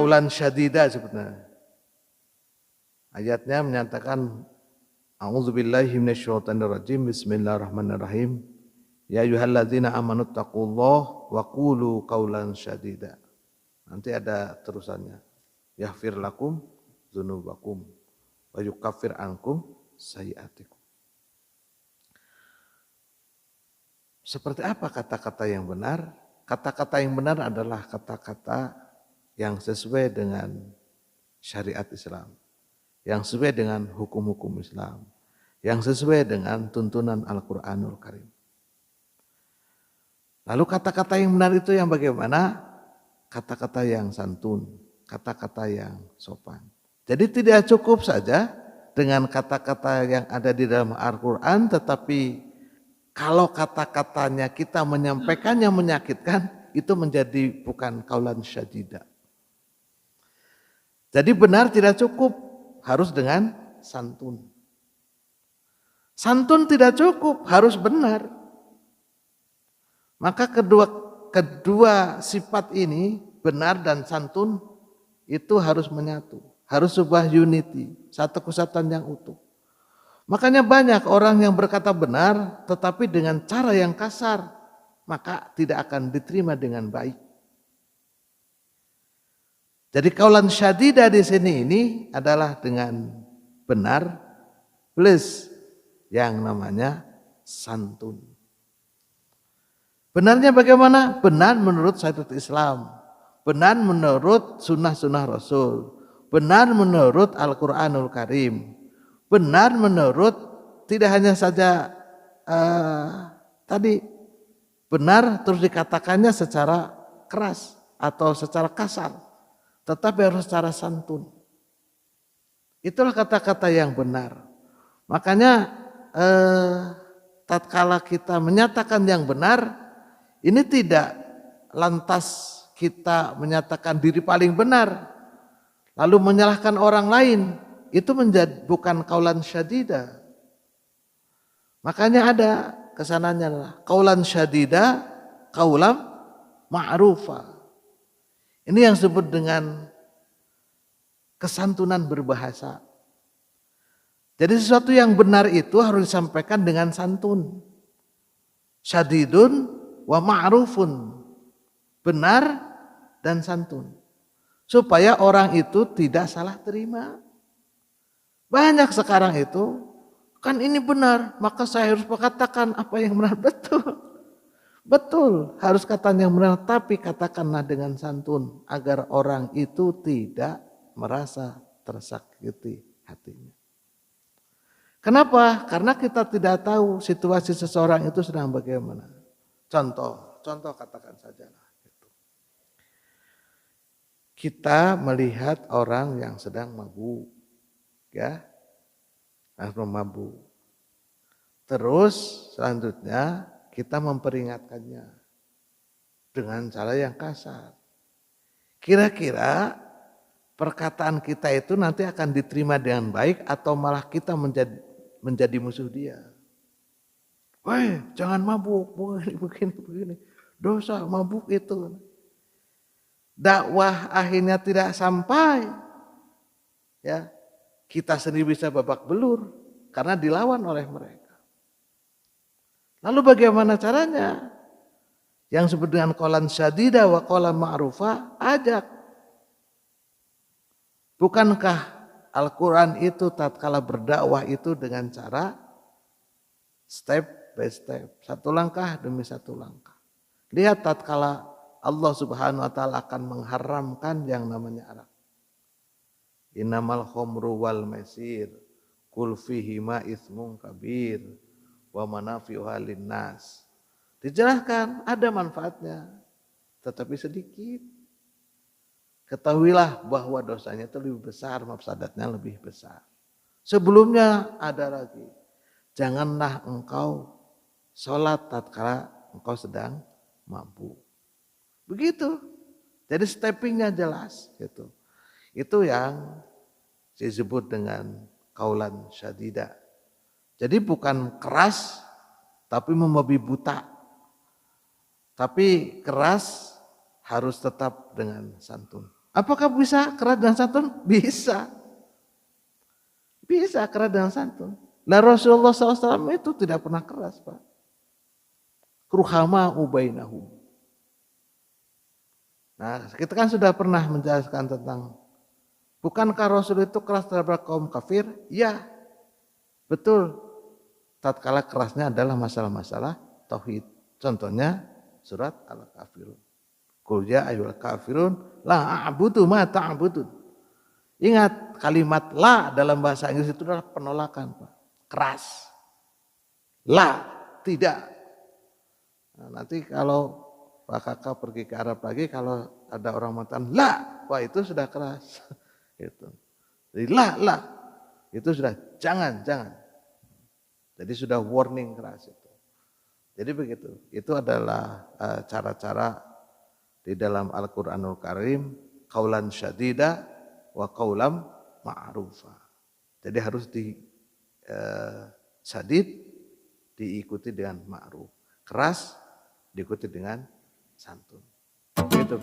kaulan syadida sebenarnya. Ayatnya menyatakan a'udzubillahi minasyaitonirrajim, bismillahirrahmanirrahim. Ya ayyuhalladzina amanu taqullaha wa qulu qaulan syadida. Nanti ada terusannya. Yaghfir lakum dzunubakum wa yukaffir ankum sayyi'atikum. Seperti apa kata-kata yang benar? Kata-kata yang benar adalah kata-kata yang sesuai dengan syariat Islam, yang sesuai dengan hukum-hukum Islam, yang sesuai dengan tuntunan Al-Quranul Karim. Lalu kata-kata yang benar itu yang bagaimana? Kata-kata yang santun, kata-kata yang sopan. Jadi tidak cukup saja dengan kata-kata yang ada di dalam Al-Quran, tetapi kalau kata-katanya kita menyampaikannya menyakitkan, itu menjadi bukan kaulan syadida. Jadi benar tidak cukup, harus dengan santun. Santun tidak cukup, harus benar. Maka kedua sifat ini, benar dan santun, itu harus menyatu. Harus sebuah unity, satu kesatuan yang utuh. Makanya banyak orang yang berkata benar tetapi dengan cara yang kasar, maka tidak akan diterima dengan baik. Jadi kaulan syadida di sini ini adalah dengan benar plus yang namanya santun. Benarnya bagaimana? Benar menurut syariat Islam, benar menurut sunnah-sunnah Rasul, benar menurut Al-Quranul Karim. Benar menurut tidak hanya saja tadi benar terus dikatakannya secara keras atau secara kasar, tetapi harus secara santun. Itulah kata-kata yang benar. Makanya tatkala kita menyatakan yang benar, ini tidak lantas kita menyatakan diri paling benar lalu menyalahkan orang lain. Itu menjadi bukan kaulan syadida. Makanya ada kesananya lah. Kaulan syadida, kaulam ma'rufa. Ini yang disebut dengan kesantunan berbahasa. Jadi sesuatu yang benar itu harus disampaikan dengan santun. Syadidun wa ma'rufun. Benar dan santun. Supaya orang itu tidak salah terima. Banyak sekarang itu, kan ini benar, maka saya harus mengatakan apa yang benar. Betul, betul, harus katakan yang benar, tapi katakanlah dengan santun, agar orang itu tidak merasa tersakiti hatinya. Kenapa? Karena kita tidak tahu situasi seseorang itu sedang bagaimana. Contoh katakan saja lah. Kita melihat orang yang sedang mabuk. Ya, harus mabuk. Terus selanjutnya kita memperingatkannya dengan cara yang kasar. Kira-kira perkataan kita itu nanti akan diterima dengan baik atau malah kita menjadi musuh dia. Woi, jangan mabuk, begini. Dosa mabuk itu. Dakwah akhirnya tidak sampai. Ya. Kita sendiri bisa babak belur karena dilawan oleh mereka. Lalu bagaimana caranya? Yang disebut dengan kaulan syadida wa kaulan ma'rufa, ajak. Bukankah Al-Quran itu tatkala berdakwah itu dengan cara step by step, satu langkah demi satu langkah. Lihat tatkala Allah Subhanahu wa taala akan mengharamkan yang namanya arak. Innamal khomru wal maisir kul fihima itsmun kabir wa manafi'uha linnas. Dijelaskan ada manfaatnya tetapi sedikit. Ketahuilah bahwa dosanya itu lebih besar, mafsadatnya lebih besar. Sebelumnya ada lagi. Janganlah engkau sholat tatkala engkau sedang mabuk. Begitu. Jadi steppingnya jelas gitu. Itu yang disebut dengan kaulan syadida. Jadi bukan keras tapi membabi buta. Tapi keras harus tetap dengan santun. Apakah bisa keras dan santun? Bisa. Bisa keras dan santun. Nah Rasulullah SAW itu tidak pernah keras, Pak. Ruhama ubainahum. Nah, kita kan sudah pernah menjelaskan tentang bukankah Rasul itu keras terhadap kaum kafir? Ya, betul. Tatkala kerasnya adalah masalah-masalah tauhid. Contohnya surat Al-Kafirun. Qul ya ayyuhal kafirun la a'budu ma ta'budun. Ingat kalimat la dalam bahasa Inggris itu adalah penolakan, Pak. Keras. La, tidak. Nah, nanti kalau Pak Kakak pergi ke Arab lagi, kalau ada orang mengatakan la, wah itu sudah keras. Gitu. Jadi la, itu sudah jangan. Jadi sudah warning keras itu. Jadi begitu. Itu adalah cara-cara di dalam Al-Qur'anul Karim, qaulan syadida wa qaulam ma'rufa. Jadi harus sadid diikuti dengan ma'ruf. Keras diikuti dengan santun. Gitu.